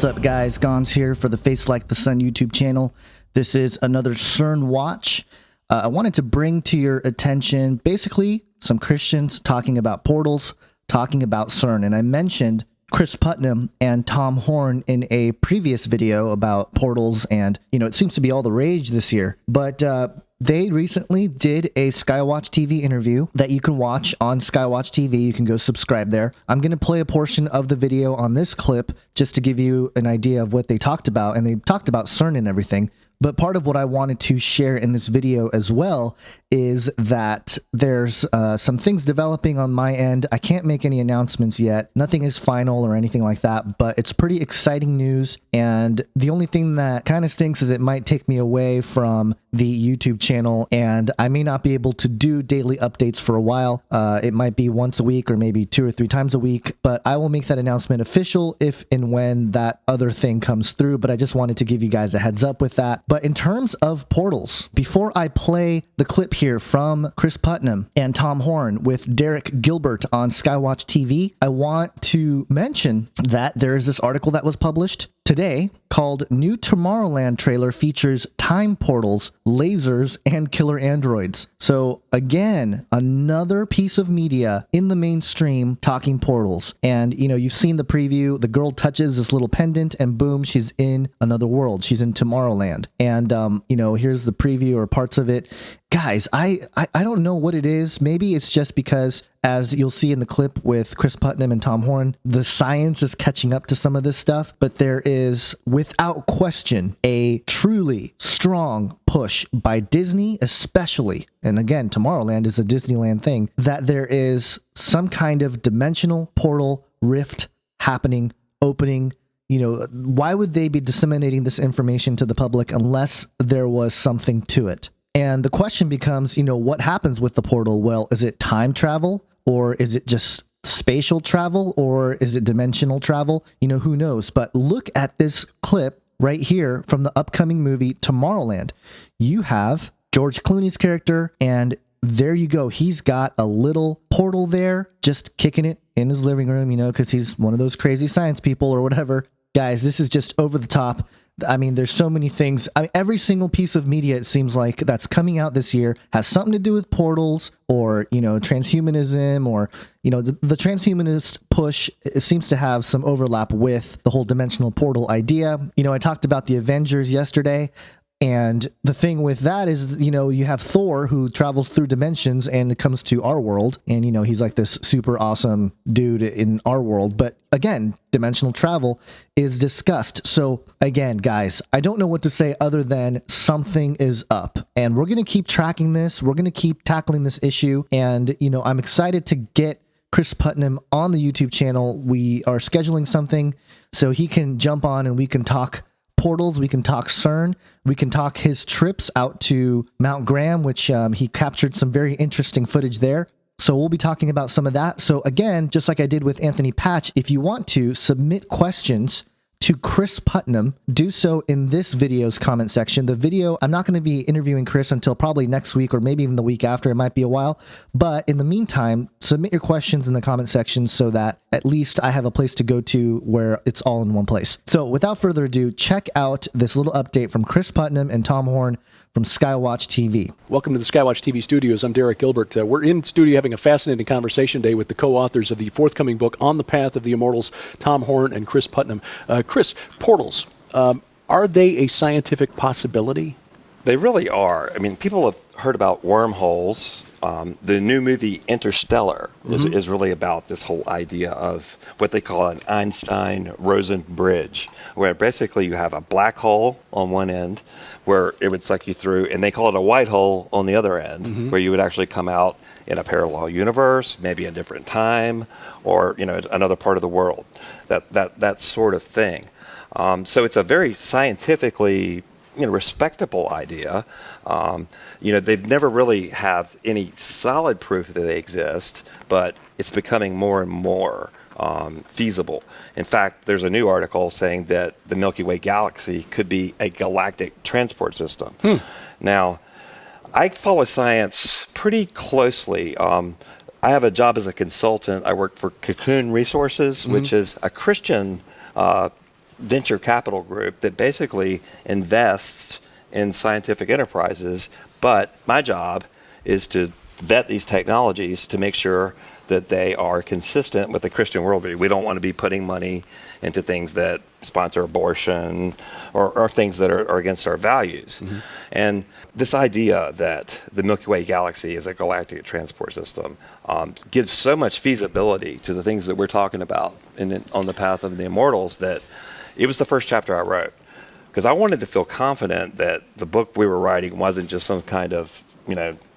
What's up, guys? Gons here for the Face Like the Sun YouTube channel. This is another CERN watch. I wanted to bring to your attention basically some Christians talking about portals, talking about CERN. And I mentioned Cris Putnam and Tom Horn in a previous video about portals, and it seems to be all the rage this year. But they recently did a Skywatch TV interview that you can watch on Skywatch TV. You can go subscribe there. I'm going to play a portion of the video on this clip just to give you an idea of what they talked about, and they talked about CERN and everything. But part of what I wanted to share in this video as well is that there's some things developing on my end. I can't make any announcements yet. Nothing is final or anything like that, but it's pretty exciting news. And the only thing that kind of stinks is it might take me away from the YouTube channel, and I may not be able to do daily updates for a while. It might be once a week or maybe 2 or 3 times a week, but I will make that announcement official if and when that other thing comes through. But I just wanted to give you guys a heads up with that. But in terms of portals, before I play the clip here from Cris Putnam and Tom Horn with Derek Gilbert on Skywatch TV, I want to mention that there is this article that was published today called "New Tomorrowland Trailer Features Time Portals, Lasers, and Killer Androids." So again, another piece of media in the mainstream talking portals. And you've seen the preview. The girl touches this little pendant and boom, she's in another world. She's in Tomorrowland. And here's the preview or parts of it. Guys, I don't know what it is. Maybe it's just because, as you'll see in the clip with Cris Putnam and Tom Horn, the science is catching up to some of this stuff, but there is, without question, a truly strong push by Disney especially, and again, Tomorrowland is a Disneyland thing, that there is some kind of dimensional portal rift happening, opening. Why would they be disseminating this information to the public unless there was something to it? And the question becomes, what happens with the portal? Well, is it time travel, or is it just spatial travel, or is it dimensional travel? Who knows? But look at this clip right here from the upcoming movie Tomorrowland. You have George Clooney's character, and there you go. He's got a little portal there, just kicking it in his living room, because he's one of those crazy science people or whatever. Guys, this is just over the top. I mean, there's so many things. Every single piece of media, it seems like, that's coming out this year has something to do with portals or, transhumanism or, the transhumanist push. It seems to have some overlap with the whole dimensional portal idea. I talked about the Avengers yesterday. And the thing with that is, you have Thor, who travels through dimensions and comes to our world. And, he's like this super awesome dude in our world. But again, dimensional travel is discussed. So again, guys, I don't know what to say other than something is up. And we're going to keep tracking this. We're going to keep tackling this issue. And, I'm excited to get Cris Putnam on the YouTube channel. We are scheduling something so he can jump on and we can talk portals, we can talk CERN, we can talk his trips out to Mount Graham, which he captured some very interesting footage there. So we'll be talking about some of that. So again, just like I did with Anthony Patch, if you want to submit questions to Cris Putnam, do so in this video's comment section. The video, I'm not going to be interviewing Cris until probably next week or maybe even the week after. It might be a while. But in the meantime, submit your questions in the comment section so that at least I have a place to go to where it's all in one place. So without further ado, check out this little update from Cris Putnam and Tom Horn from Skywatch TV. Welcome to the Skywatch TV studios. I'm Derek Gilbert. We're in studio having a fascinating conversation today with the co-authors of the forthcoming book, On the Path of the Immortals, Tom Horn and Cris Putnam. Cris, portals, are they a scientific possibility? They really are. People have heard about wormholes. The new movie Interstellar is really about this whole idea of what they call an Einstein-Rosen bridge, where basically you have a black hole on one end where it would suck you through, and they call it a white hole on the other end, where you would actually come out in a parallel universe, maybe a different time, or another part of the world, that sort of thing. So it's a very scientifically respectable idea. They've never really have any solid proof that they exist, but it's becoming more and more feasible. In fact, there's a new article saying that the Milky Way galaxy could be a galactic transport system. Now, I follow science pretty closely. I have a job as a consultant. I work for Cocoon Resources, which is a Christian venture capital group that basically invests in scientific enterprises. But my job is to vet these technologies to make sure that they are consistent with the Christian worldview. We don't want to be putting money into things that sponsor abortion or things that are against our values. Mm-hmm. And this idea that the Milky Way galaxy is a galactic transport system gives so much feasibility to the things that we're talking about on the path of the immortals that it was the first chapter I wrote. Because I wanted to feel confident that the book we were writing wasn't just some kind of,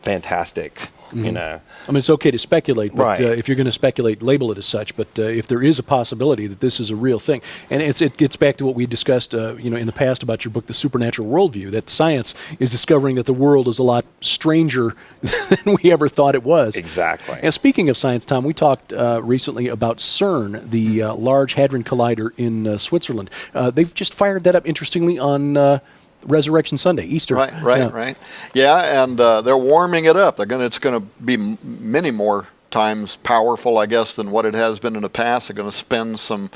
fantastic, Mm-hmm. I mean, it's okay to speculate, but Right. If you're going to speculate, label it as such. But if there is a possibility that this is a real thing, and it gets back to what we discussed, in the past about your book, The Supernatural Worldview, that science is discovering that the world is a lot stranger than we ever thought it was. Exactly. And speaking of science, Tom, we talked recently about CERN, the Large Hadron Collider in Switzerland. They've just fired that up, interestingly, on Resurrection Sunday, Easter. Right. Yeah, and they're warming it up. It's going to be many more times powerful, I guess, than what it has been in the past. They're going to spin some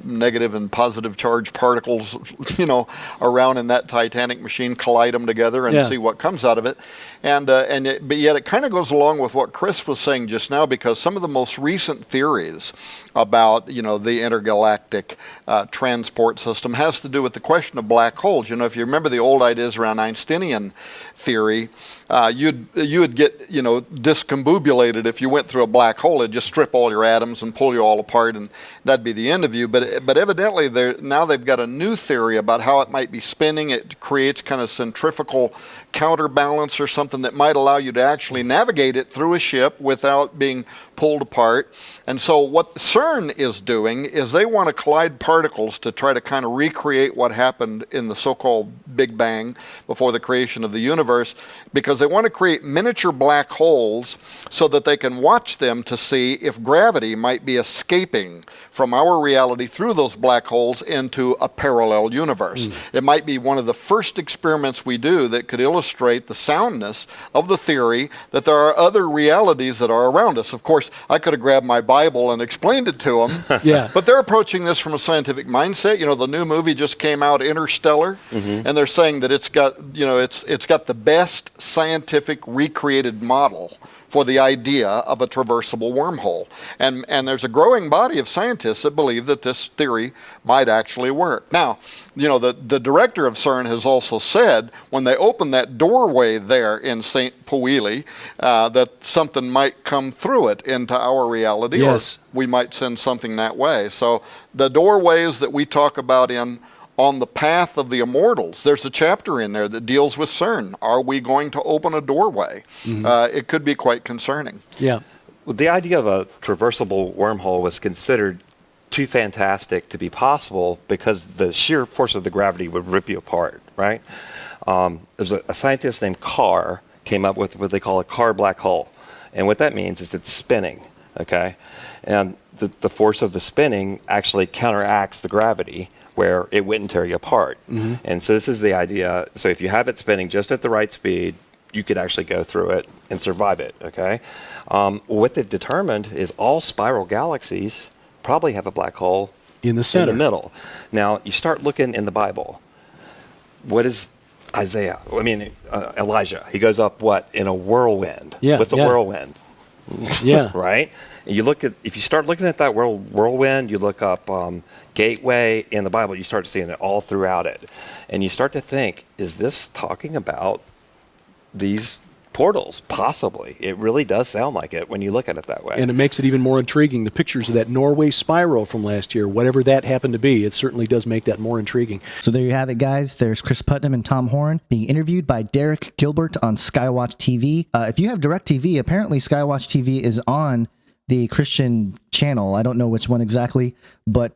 negative and positive charged particles, around in that Titanic machine, collide them together, and see what comes out of it. But yet it kind of goes along with what Cris was saying just now, because some of the most recent theories about the intergalactic transport system has to do with the question of black holes. If you remember the old ideas around Einsteinian theory, you would get discombobulated if you went through a black hole. It'd just strip all your atoms and pull you all apart, and that'd be the end of you. But evidently now they've got a new theory about how it might be spinning. It creates kind of centrifugal counterbalance or something that might allow you to actually navigate it through a ship without being pulled apart. And so what CERN is doing is they want to collide particles to try to kind of recreate what happened in the so-called Big Bang before the creation of the universe, because they want to create miniature black holes so that they can watch them to see if gravity might be escaping from our reality through those black holes into a parallel universe. It might be one of the first experiments we do that could illustrate the soundness of the theory that there are other realities that are around us. Of course, I could have grabbed my Bible and explained it to them, but they're approaching this from a scientific mindset. The new movie just came out, Interstellar, and they're saying that it's got the best scientific recreated model for the idea of a traversable wormhole. And there's a growing body of scientists that believe that this theory might actually work. Now, the director of CERN has also said when they open that doorway there in St. Pouilly, that something might come through it into our reality, or we might send something that way. So the doorways that we talk about on the path of the immortals, there's a chapter in there that deals with CERN. Are we going to open a doorway? It could be quite concerning. Yeah. Well, the idea of a traversable wormhole was considered too fantastic to be possible because the sheer force of the gravity would rip you apart, right? There's a scientist named Carr came up with what they call a Carr black hole. And what that means is it's spinning, okay? And the force of the spinning actually counteracts the gravity, where it wouldn't tear you apart. And so this is the idea. So if you have it spinning just at the right speed, you could actually go through it and survive it, okay? What they've determined is all spiral galaxies probably have a black hole in the center, in the middle. Now, you start looking in the Bible. What is Elijah? He goes up, in a whirlwind? What's a whirlwind? Right? And if you start looking at that whirlwind, you look up gateway in the Bible, you start seeing it all throughout it. And you start to think, is this talking about these portals? Possibly. It really does sound like it when you look at it that way. And it makes it even more intriguing. The pictures of that Norway spiral from last year, whatever that happened to be, it certainly does make that more intriguing. So there you have it, guys. There's Cris Putnam and Tom Horn being interviewed by Derek Gilbert on Skywatch TV. If you have DirecTV, apparently Skywatch TV is on the Christian channel. I don't know which one exactly, but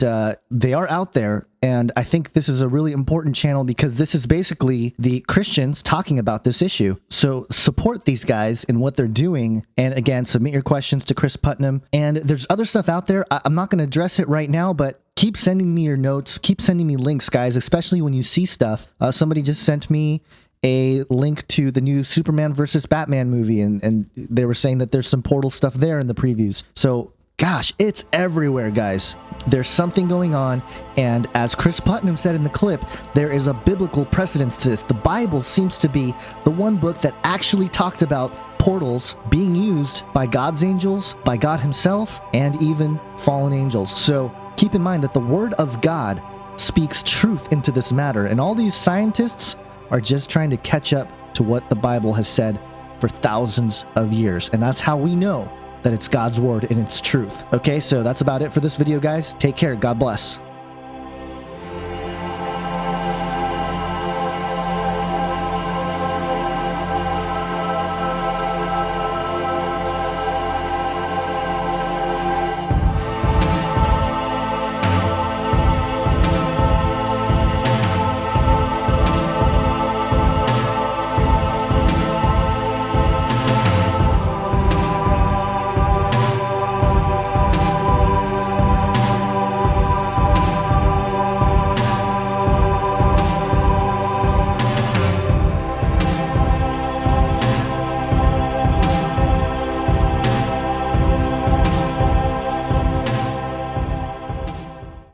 they are out there. And I think this is a really important channel because this is basically the Christians talking about this issue. So support these guys in what they're doing. And again, submit your questions to Cris Putnam. And there's other stuff out there. I'm not going to address it right now, but keep sending me your notes. Keep sending me links, guys, especially when you see stuff. Somebody just sent me a link to the new Superman versus Batman movie, and they were saying that there's some portal stuff there in the previews. So gosh, it's everywhere, guys. There's something going on, and as Cris Putnam said in the clip, there is a biblical precedence to this. The Bible seems to be the one book that actually talks about portals being used by God's angels, by God himself, and even fallen angels. So keep in mind that the Word of God speaks truth into this matter, and all these scientists are just trying to catch up to what the Bible has said for thousands of years, and that's how we know that it's God's word and it's truth. Okay, so that's about it for this video, guys. Take care. God bless.